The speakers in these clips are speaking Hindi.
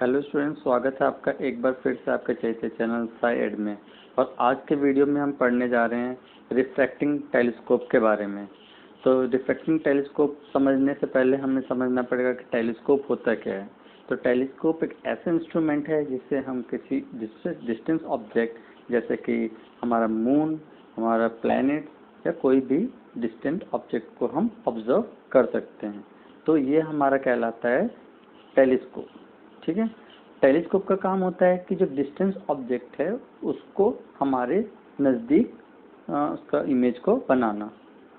हेलो स्टूडेंट्स, स्वागत है आपका एक बार फिर से आपके चैते चैनल साई एड में। और आज के वीडियो में हम पढ़ने जा रहे हैं रिफ्रैक्टिंग टेलीस्कोप के बारे में। तो रिफ्रैक्टिंग टेलीस्कोप समझने से पहले हमें समझना पड़ेगा कि टेलीस्कोप होता क्या है। तो टेलीस्कोप एक ऐसा इंस्ट्रूमेंट है जिससे हम किसी डिस्टेंस ऑब्जेक्ट जैसे कि हमारा मून, हमारा प्लैनेट या कोई भी डिस्टेंट ऑब्जेक्ट को हम ऑब्जर्व कर सकते हैं। तो ये हमारा कहलाता है टेलीस्कोप। ठीक है। टेलीस्कोप का काम होता है कि जो डिस्टेंस ऑब्जेक्ट है उसको हमारे नज़दीक उसका इमेज को बनाना।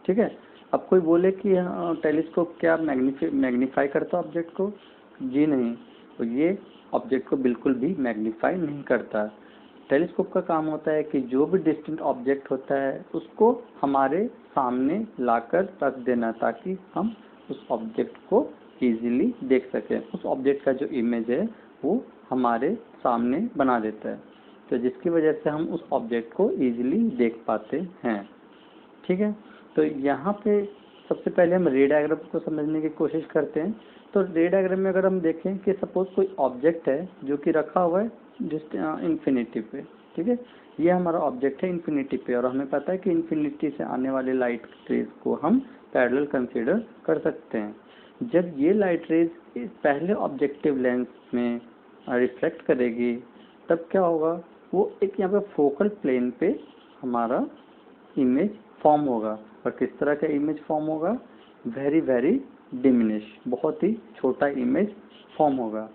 ठीक है। अब कोई बोले कि टेलीस्कोप क्या मैग्नीफाई करता ऑब्जेक्ट को? जी नहीं, तो ये ऑब्जेक्ट को बिल्कुल भी मैग्नीफाई नहीं करता। टेलीस्कोप का काम होता है कि जो भी डिस्टेंट ऑब्जेक्ट होता है उसको हमारे सामने लाकर रख देना, ताकि हम उस ऑब्जेक्ट को इजीली देख सकें। उस ऑब्जेक्ट का जो इमेज है वो हमारे सामने बना देता है, तो जिसकी वजह से हम उस ऑब्जेक्ट को इजीली देख पाते हैं। ठीक है। तो यहाँ पे सबसे पहले हम रे डायग्राम को समझने की कोशिश करते हैं। तो रे डायग्राम में अगर हम देखें कि सपोज कोई ऑब्जेक्ट है जो कि रखा हुआ है इन्फिनिटी पे। ठीक है। ये हमारा ऑब्जेक्ट है इन्फिनिटी पे, और हमें पता है कि इन्फिनिटी से आने वाले लाइट रेज को हम पैरेलल कंसीडर कर सकते हैं। जब ये लाइट रेज पहले ऑब्जेक्टिव लेंस में रिफ्लेक्ट करेगी तब क्या होगा, वो एक यहाँ पे फोकल प्लेन पे हमारा इमेज फॉर्म होगा। और किस तरह का इमेज फॉर्म होगा? वेरी वेरी डिमिनिश, बहुत ही छोटा इमेज फॉर्म होगा।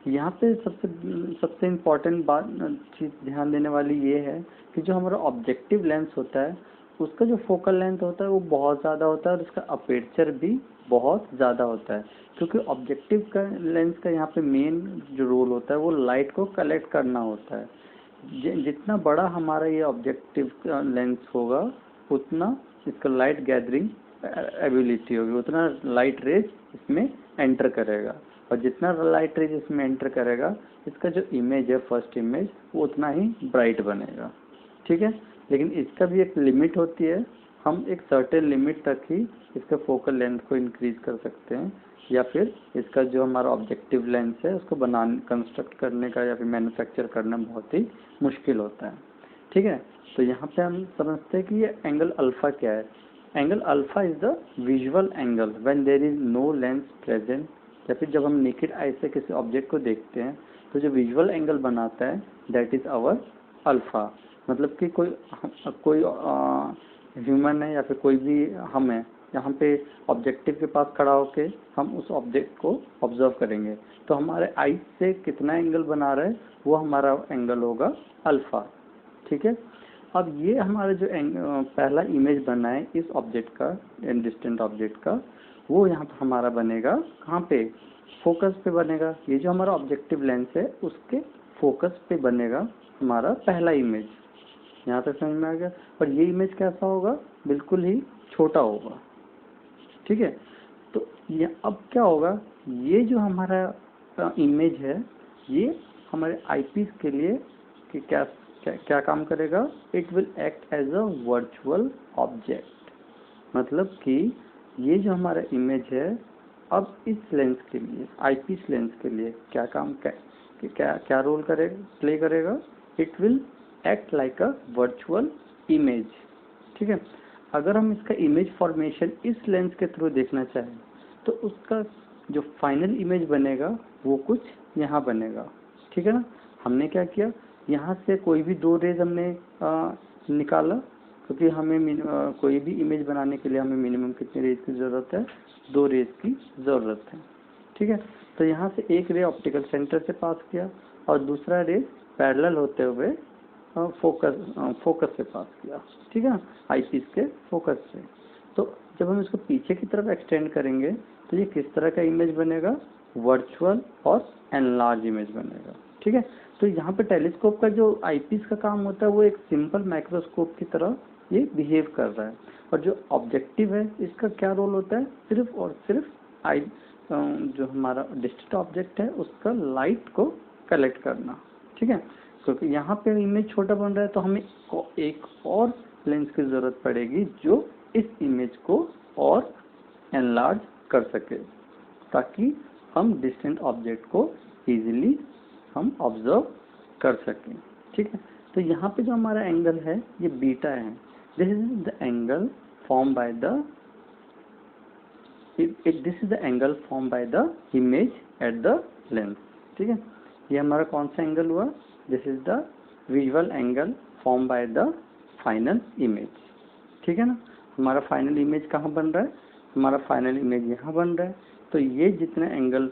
यहाँ पे सबसे इम्पोर्टेंट बात चीज़ ध्यान देने वाली ये है कि जो हमारा ऑब्जेक्टिव लेंस होता है उसका जो फोकल लेंथ होता है वो बहुत ज़्यादा होता है, और उसका अपेर्चर भी बहुत ज़्यादा होता है। क्योंकि ऑब्जेक्टिव का लेंस का यहाँ पे मेन जो रोल होता है वो लाइट को कलेक्ट करना होता है। जितना बड़ा हमारा ये ऑब्जेक्टिव लेंस होगा उतना इसका लाइट गैदरिंग एबिलिटी होगी, उतना लाइट रेज इसमें एंटर करेगा। और जितना लाइट रेज इसमें एंटर करेगा इसका जो इमेज है फर्स्ट इमेज वो उतना ही ब्राइट बनेगा। ठीक है। लेकिन इसका भी एक लिमिट होती है, हम एक सर्टेन लिमिट तक ही इसका फोकल लेंथ को इंक्रीज कर सकते हैं, या फिर इसका जो हमारा ऑब्जेक्टिव लेंस है उसको कंस्ट्रक्ट करने का या फिर मैन्युफैक्चर करना बहुत ही मुश्किल होता है। ठीक है। तो यहाँ पे हम समझते हैं कि ये एंगल अल्फा क्या है। Angle alpha is the visual angle when there is no lens present, या फिर जब हम नेकेड आई से किसी ऑब्जेक्ट को देखते हैं तो जो विजुअल एंगल बनाता है दैट इज आवर अल्फा। मतलब कि कोई ह्यूमन है या फिर कोई भी हम है, यहाँ पे ऑब्जेक्टिव के पास खड़ा होके हम उस ऑब्जेक्ट को ऑब्जर्व करेंगे तो हमारे आई से कितना एंगल बना रहा है वो हमारा एंगल होगा अल्फा। ठीक है। अब ये हमारा जो पहला इमेज बना है इस ऑब्जेक्ट का, डिस्टेंट ऑब्जेक्ट का, वो यहाँ पर हमारा बनेगा कहाँ पे? फोकस पे बनेगा। ये जो हमारा ऑब्जेक्टिव लेंस है उसके फोकस पे बनेगा हमारा पहला इमेज। यहाँ तक समझ में आ गया? और ये इमेज कैसा होगा? बिल्कुल ही छोटा होगा। ठीक है। तो ये अब क्या होगा, ये जो हमारा इमेज है ये हमारे आईपीस के लिए कि क्या काम करेगा? It will act as a virtual object. मतलब कि ये जो हमारा इमेज है अब इस लेंस के लिए, आईपीस लेंस के लिए क्या रोल प्ले करेगा? It will act like a virtual image. ठीक है। अगर हम इसका इमेज फॉर्मेशन इस लेंस के थ्रू देखना चाहें तो उसका जो फाइनल इमेज बनेगा वो कुछ यहाँ बनेगा। ठीक है ना। हमने क्या किया, यहाँ से कोई भी दो रेज हमने निकाला, क्योंकि हमें कोई भी इमेज बनाने के लिए हमें मिनिमम कितने रेज की ज़रूरत है? 2 रेज की ज़रूरत है। ठीक है। तो यहाँ से एक रे ऑप्टिकल सेंटर से पास किया और दूसरा रे पैरेलल होते हुए फोकस से पास किया। ठीक है। आईपीस के फोकस से। तो जब हम इसको पीछे की तरफ एक्सटेंड करेंगे तो ये किस तरह का इमेज बनेगा? वर्चुअल और एनलार्ज इमेज बनेगा। ठीक है। तो यहाँ पे टेलीस्कोप का जो आईपीस का काम होता है वो एक सिंपल माइक्रोस्कोप की तरह ये बिहेव कर रहा है। और जो ऑब्जेक्टिव है इसका क्या रोल होता है? सिर्फ और सिर्फ जो हमारा डिस्टेंट ऑब्जेक्ट है उसका लाइट को कलेक्ट करना। ठीक है। क्योंकि यहाँ पे इमेज छोटा बन रहा है तो हमें एक और लेंस की ज़रूरत पड़ेगी जो इस इमेज को और एनलार्ज कर सके, ताकि हम डिस्टेंट ऑब्जेक्ट को इजीली हम ऑब्जर्व कर सकें। ठीक है, तो यहाँ पे जो हमारा एंगल है ये बीटा है। This is the angle form by the this is the angle form by the image at the lens. ठीक है, ये हमारा कौन सा एंगल हुआ? This is the visual angle form by the final image. ठीक है ना, हमारा फाइनल इमेज कहाँ बन रहा है? हमारा फाइनल इमेज यहाँ बन रहा है। तो ये जितना एंगल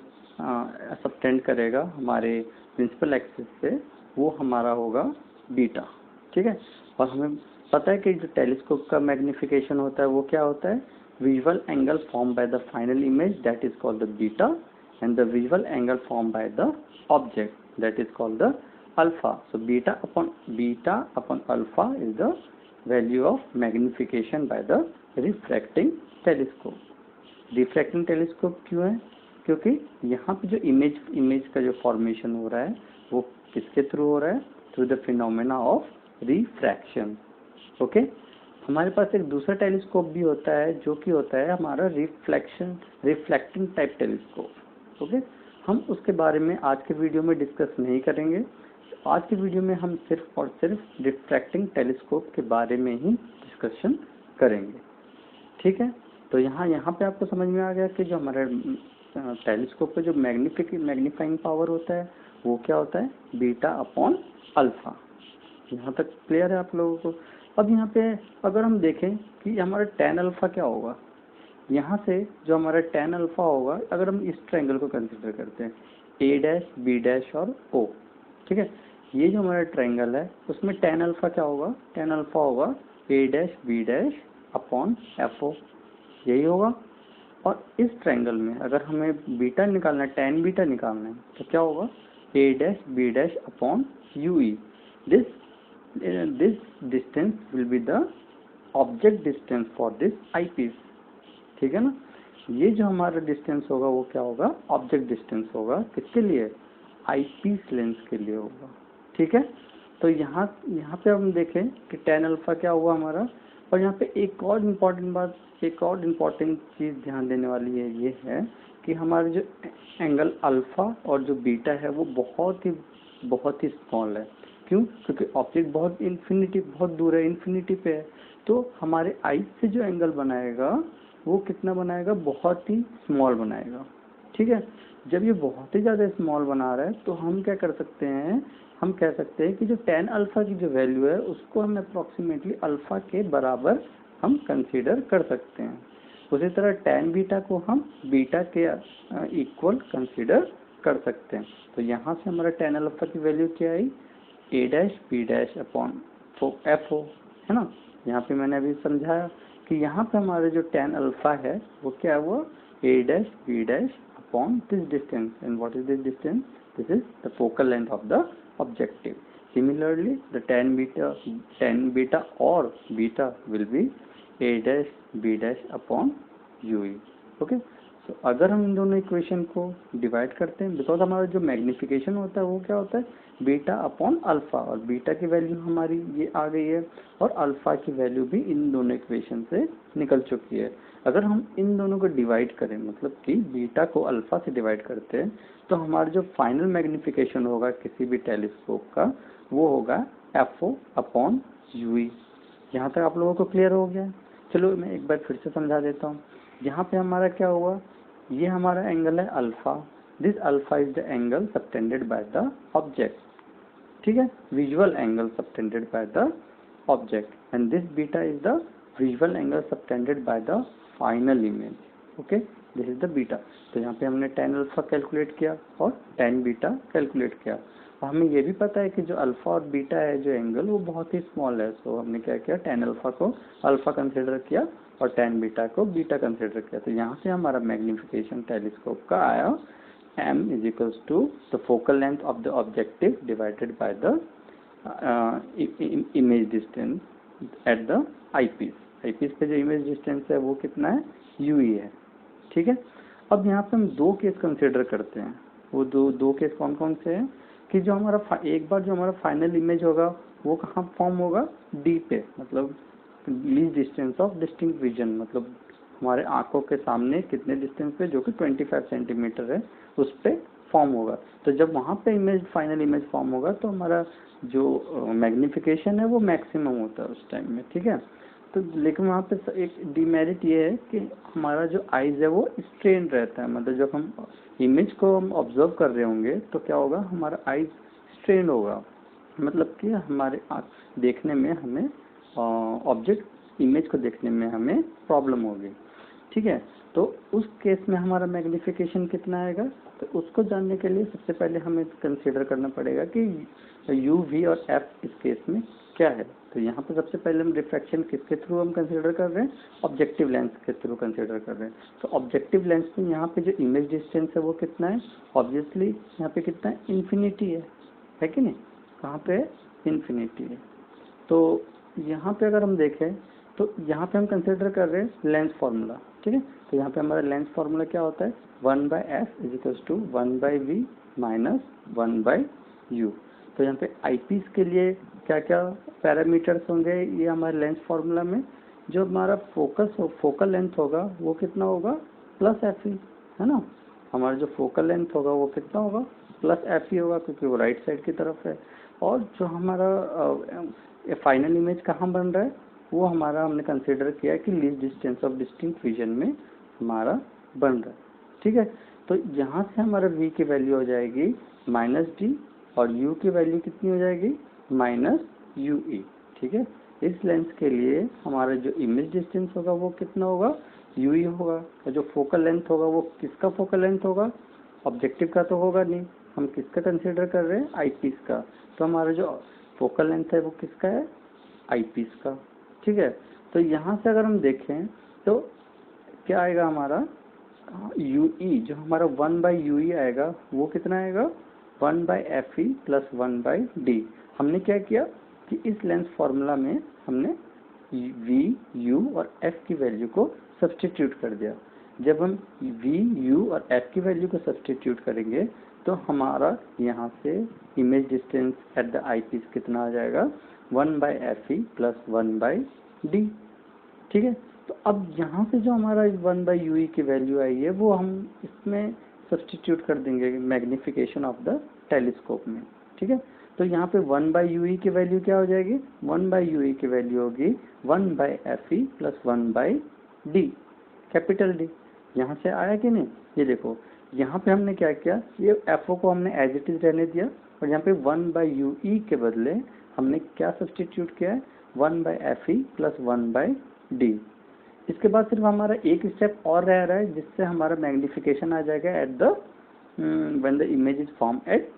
सबटेंड करेगा हमारे प्रिंसिपल एक्सिस से वो हमारा होगा बीटा। ठीक है, और हमें पता है कि जो टेलीस्कोप का मैग्निफिकेशन होता है वो क्या होता है? Visual angle form by the final image that is called the beta and the visual angle form by the object that is called the alpha. So beta upon alpha is the value of magnification by the refracting telescope. Refracting telescope क्यों है? क्योंकि यहाँ पे जो इमेज का जो फॉर्मेशन हो रहा है वो किसके थ्रू हो रहा है? Through the phenomena of refraction. Okay, हमारे पास एक दूसरा टेलीस्कोप भी होता है जो कि होता है हमारा रिफ्लेक्टिंग टाइप टेलीस्कोप। ओके, हम उसके बारे में आज के वीडियो में डिस्कस नहीं करेंगे। आज के वीडियो में हम सिर्फ और सिर्फ रिफ्रैक्टिंग टेलीस्कोप के बारे में ही डिस्कशन करेंगे। ठीक है, तो यहाँ पे आपको समझ में आ गया कि जो हमारा टेलीस्कोप का जो मैग्नीफाइंग पावर होता है वो क्या होता है? Beta upon alpha. यहाँ तक क्लियर है आप लोगों को? अब यहाँ पे अगर हम देखें कि हमारा tan अल्फा क्या होगा, यहाँ से जो हमारा tan अल्फा होगा, अगर हम इस ट्रायंगल को कंसिडर करते हैं a डैश b डैश और o। ठीक है, ये जो हमारा ट्रायंगल है उसमें tan अल्फा क्या होगा? tan अल्फा होगा a dash b dash upon fo, यही होगा। और इस ट्रायंगल में अगर हमें बीटा निकालना है, tan बीटा निकालना है, तो क्या होगा? a dash b dash upon ue। this distance will be the object distance for this eyepiece। ठीक है ना, ये जो हमारा डिस्टेंस होगा वो क्या होगा? ऑब्जेक्ट डिस्टेंस होगा। किसके लिए? आईपीस लेंस के लिए होगा। ठीक है, तो यहाँ पे हम देखें कि tan अल्फा क्या हुआ हमारा। और यहाँ पे एक और इम्पॉर्टेंट चीज़ ध्यान देने वाली है, ये है कि हमारा जो एंगल अल्फा और जो बीटा है वो बहुत ही स्मॉल है। क्यों? क्योंकि ऑब्जेक्ट बहुत दूर है, इन्फिनिटी पे है। तो हमारे आई से जो एंगल बनाएगा वो कितना बनाएगा? बहुत ही स्मॉल बनाएगा। ठीक है, जब ये बहुत ही ज़्यादा स्मॉल बना रहा है तो हम क्या कर सकते हैं? हम कह सकते हैं कि जो tan अल्फा की जो वैल्यू है उसको हम अप्रॉक्सीमेटली अल्फा के बराबर हम कंसीडर कर सकते हैं। उसी तरह tan बीटा को हम बीटा के इक्वल कंसीडर कर सकते हैं। तो यहाँ से हमारा tan अल्फा की वैल्यू क्या आई? a dash b dash upon fo, है ना। यहाँ पे मैंने अभी समझाया कि यहाँ पे हमारा जो tan अल्फा है वो क्या हुआ? a dash b dash upon this distance. And what is this distance? This is the focal length of the objective. Similarly, the tan beta or beta will be a dash b dash upon ue। Okay, तो अगर हम इन दोनों इक्वेशन को डिवाइड करते हैं, बिकॉज हमारा जो मैग्निफिकेशन होता है वो क्या होता है? बीटा अपॉन अल्फा, और बीटा की वैल्यू हमारी ये आ गई है और अल्फा की वैल्यू भी इन दोनों इक्वेशन से निकल चुकी है। अगर हम इन दोनों को डिवाइड करें, मतलब कि बीटा को अल्फा से डिवाइड करते हैं, तो हमारा जो फाइनल मैग्निफिकेशन होगा किसी भी टेलीस्कोप का वो होगा fo अपॉन ue। यहाँ तक आप लोगों को क्लियर हो गया? चलो मैं एक बार फिर से समझा देता हूँ। यहाँ पे हमारा क्या हुआ? ये हमारा एंगल है alpha. This alpha is the angle subtended by the object. ठीक है, visual angle subtended by the object. And this beta is the visual angle subtended by the final image. Okay, this is the beta. तो यहाँ पे हमने tan अल्फा कैलकुलेट किया और tan बीटा कैलकुलेट किया। और हमें ये भी पता है कि जो अल्फा और बीटा है जो एंगल वो बहुत ही स्मॉल है। सो हमने क्या किया? tan अल्फा को अल्फा कंसिडर किया और tan बीटा को बीटा कंसिडर किया। तो यहाँ से हमारा मैग्निफिकेशन टेलीस्कोप का आया m is equals to the focal length of the objective divided by the image distance at the eyepiece. Eyepiece पे जो इमेज डिस्टेंस है वो कितना है? ue है। ठीक है, अब यहाँ पे हम दो केस कंसिडर करते हैं। वो दो केस कौन कौन से हैं? कि जो हमारा एक बार जो हमारा फाइनल इमेज होगा वो कहाँ फॉर्म होगा? डी पे, मतलब least distance of distinct vision, मतलब हमारे आंखों के सामने कितने डिस्टेंस पे, जो कि 25 सेंटीमीटर है, उस पे फॉर्म होगा। तो जब वहाँ पे इमेज फाइनल इमेज फॉर्म होगा तो हमारा जो मैग्निफिकेशन है वो मैक्सिमम होता है उस टाइम में, ठीक है। तो लेकिन वहाँ पे एक डिमेरिट ये है कि हमारा जो आइज़ है वो स्ट्रेन रहता है, मतलब जब हम इमेज को हम ऑब्जर्व कर रहे होंगे तो क्या होगा, हमारा आइज़ स्ट्रेन होगा, मतलब कि हमारे देखने में हमें ऑब्जेक्ट इमेज को देखने में हमें प्रॉब्लम होगी, ठीक है। तो उस केस में हमारा मैग्निफिकेशन कितना आएगा, तो उसको जानने के लिए सबसे पहले हमें कंसीडर करना पड़ेगा कि यू वी और एफ इस केस में क्या है। तो यहाँ पर सबसे पहले हम रिफ्रैक्शन किसके थ्रू हम कंसीडर कर रहे हैं, ऑब्जेक्टिव लेंस के थ्रू कंसीडर कर रहे हैं। तो ऑब्जेक्टिव लेंस में यहाँ पे जो इमेज डिस्टेंस है वो कितना है, ऑब्वियसली यहाँ पे कितना है, इन्फिनिटी है कि नहीं, कहाँ पे इन्फिनिटी है। तो यहाँ पे अगर हम देखें तो यहाँ पे हम कंसिडर कर रहे हैं लेंस फार्मूला, ठीक है। तो यहाँ पे हमारा लेंस फार्मूला क्या होता है, 1/f = 1/v माइनस 1/u। तो यहाँ पे आईपीस के लिए क्या क्या पैरामीटर्स होंगे, ये हमारे लेंस फार्मूला में जो हमारा फोकल लेंथ होगा वो कितना होगा, प्लस एफ ई, है ना। हमारा जो फोकल लेंथ होगा वो कितना होगा, प्लस एफ ई होगा, क्योंकि वो राइट साइड की तरफ है। और जो हमारा फाइनल इमेज कहाँ बन रहा है, वो हमारा हमने कंसिडर किया है कि least distance of distinct vision में हमारा बन रहा है, ठीक है। तो यहाँ से हमारा v की वैल्यू हो जाएगी -d और u की वैल्यू कितनी हो जाएगी, -ue, ठीक है। इस लेंस के लिए हमारा जो इमेज डिस्टेंस होगा वो कितना होगा, ue होगा। और जो फोकल लेंथ होगा वो किसका फोकल लेंथ होगा, ऑब्जेक्टिव का तो होगा नहीं, हम किसका कंसिडर कर रहे हैं, आईपीस का। तो हमारा जो फोकल लेंथ है वो किसका है, आईपीस का, ठीक है। तो यहाँ से अगर हम देखें तो क्या आएगा हमारा UE, जो हमारा 1/UE आएगा वो कितना आएगा, 1/FE + 1/D। हमने क्या किया कि इस लेंस फार्मूला में हमने V, U और F की वैल्यू को सब्स्टिट्यूट कर दिया। जब हम V, U और F की वैल्यू को सब्स्टिट्यूट करेंगे तो हमारा यहाँ से image distance at the eyepiece कितना आ जाएगा, 1/FE + 1/D, ठीक है। तो अब यहाँ से जो हमारा 1/UE की वैल्यू आई है वो हम इसमें सब्स्टिट्यूट कर देंगे मैग्निफिकेशन ऑफ द टेलीस्कोप में, ठीक है। तो यहाँ पे 1/UE की वैल्यू क्या हो जाएगी, 1/UE की वैल्यू होगी 1/FE + 1/D, कैपिटल डी। यहाँ से आया कि नहीं, ये देखो यहाँ पे हमने क्या किया, ये FO को हमने एज इट इज रहने दिया और यहाँ पे 1/UE के बदले हमने क्या सब्स्टिट्यूट किया है, 1/FE + 1/D। इसके बाद सिर्फ हमारा एक स्टेप और रह रहा है जिससे हमारा मैग्निफिकेशन आ जाएगा at the when the image is formed at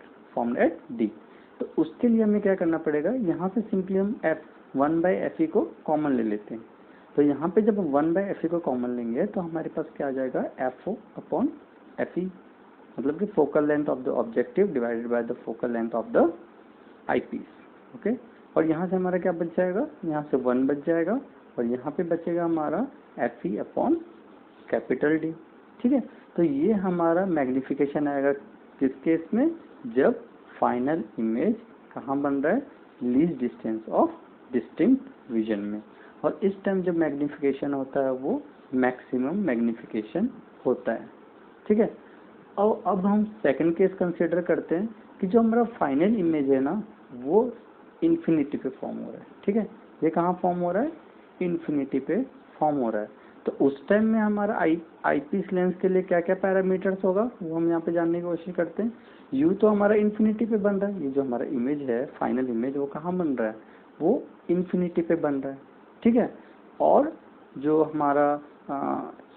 D। तो उसके लिए हमें क्या करना पड़ेगा, यहाँ से सिंपली हम 1/FE को कॉमन ले लेते हैं। तो यहाँ पे जब हम 1/FE को कॉमन लेंगे तो हमारे पास क्या आ जाएगा, FO/FE, मतलब कि focal length of the objective divided by the focal length of the eyepiece, okay. और यहाँ से हमारा क्या बच जाएगा, यहाँ से 1 बच जाएगा और यहाँ पे बचेगा हमारा FE/D, ठीक है। तो ये हमारा मैग्निफिकेशन आएगा किस केस में, जब फाइनल इमेज कहाँ बन रहा है, least distance of distinct vision में। और इस टाइम जब मैग्निफिकेशन होता है वो मैक्सिमम मैग्निफिकेशन होता है, ठीक है। और अब हम सेकंड केस कंसिडर करते हैं कि जो हमारा फाइनल इमेज है ना वो इन्फिनिटी पे फॉर्म हो रहा है, ठीक है। ये कहाँ फॉर्म हो रहा है, इन्फिनिटी पे फॉर्म हो रहा है। तो उस टाइम में हमारा आईपीस लेंस के लिए क्या क्या पैरामीटर्स होगा वो हम यहाँ पे जानने की कोशिश करते हैं। यू तो हमारा इन्फिनिटी पे बन रहा है, ये जो हमारा इमेज है फाइनल इमेज वो कहाँ बन रहा है, वो इन्फिनिटी पे बन रहा है, ठीक है। और जो हमारा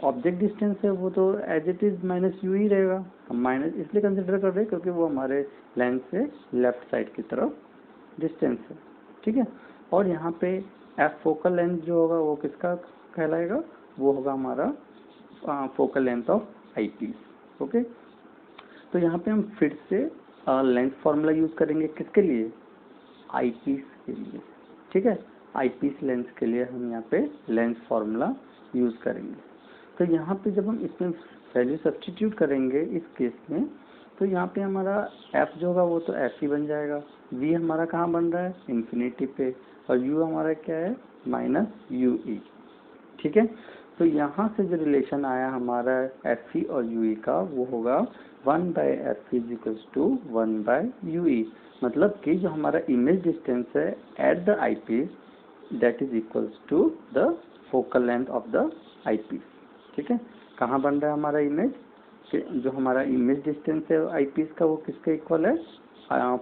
ऑब्जेक्ट डिस्टेंस है वो तो एज इट इज -u ही रहेगा। हम माइनस इसलिए कंसिडर कर रहे हैं क्योंकि वो हमारे लेंस से लेफ्ट साइड की तरफ डिस्टेंस है, ठीक है। और यहाँ पे एफ फोकल लेंथ जो होगा वो किसका कहलाएगा, वो होगा हमारा focal length of eyepiece, okay. तो यहाँ पे हम फिर से लेंस फार्मूला यूज करेंगे किसके लिए, आईपीस के लिए, ठीक है। आईपीस लेंस के लिए हम यहाँ पे लेंस फार्मूला यूज करेंगे। तो यहाँ पे जब हम इसमें वैल्यू सब्स्टिट्यूट करेंगे इस केस में, तो यहाँ पे हमारा f जो होगा वो तो f ही बन जाएगा, v हमारा कहाँ बन रहा है, इन्फिनिटी पे, और u हमारा क्या है, -ue, ठीक है। तो यहाँ से जो रिलेशन आया हमारा fe और ue का वो होगा 1/f is equals to 1/ue, मतलब कि जो हमारा इमेज डिस्टेंस है at the eyepiece that is equals to the focal length of the eyepiece. ठीक है, कहाँ बन रहा है हमारा इमेज, जो हमारा इमेज डिस्टेंस है आई पीस का वो किसके इक्वल है,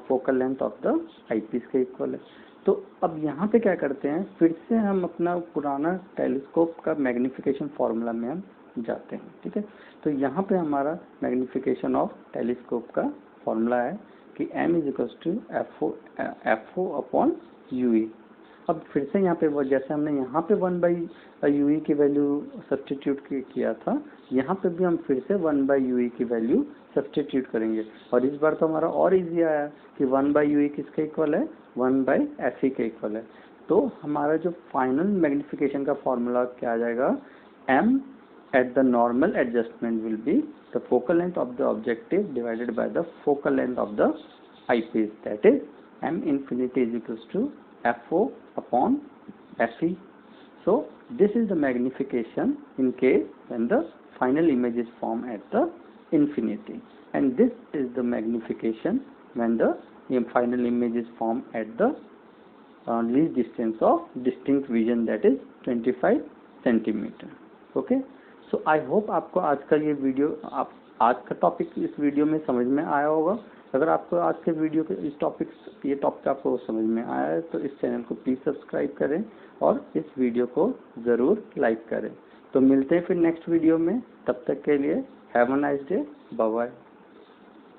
focal length of the eyepiece के इक्वल है। तो अब यहाँ पे क्या करते हैं, फिर से हम अपना पुराना टेलीस्कोप का मैग्नीफिकेशन फार्मूला में हम जाते हैं। ठीक है, तो यहाँ पे हमारा मैग्नीफिकेशन ऑफ टेलीस्कोप का फार्मूला है कि m is equals to F O upon U E. अब फिर से यहाँ पे वो जैसे हमने यहाँ पे 1/ue की वैल्यू सब्सटीट्यूट किया था, यहाँ पे भी हम फिर से 1/ue की वैल्यू सब्सटीट्यूट करेंगे। और इस बार तो हमारा और इजी आया कि 1/ue किसके इक्वल है, 1/fe के इक्वल है। तो हमारा जो फाइनल मैग्नीफिकेशन का फॉर्मूला क्या आ जाएगा, m at the normal adjustment will be the focal length of the objective divided by the focal length of the eyepiece, that is m infinity is equals to fo upon fe. So this is the magnification in case when the final image is formed at the infinity, and this is the magnification when the final image is formed at the least distance of distinct vision, that is 25 centimeter. Okay, so I hope आपको आज का ये वीडियो, आप आज का टॉपिक इस वीडियो में समझ में आया होगा। अगर आपको आज के वीडियो के ये टॉपिक आपको समझ में आया है तो इस चैनल को प्लीज़ सब्सक्राइब करें और इस वीडियो को ज़रूर लाइक करें। तो मिलते हैं फिर नेक्स्ट वीडियो में, तब तक के लिए have a nice day, bye bye.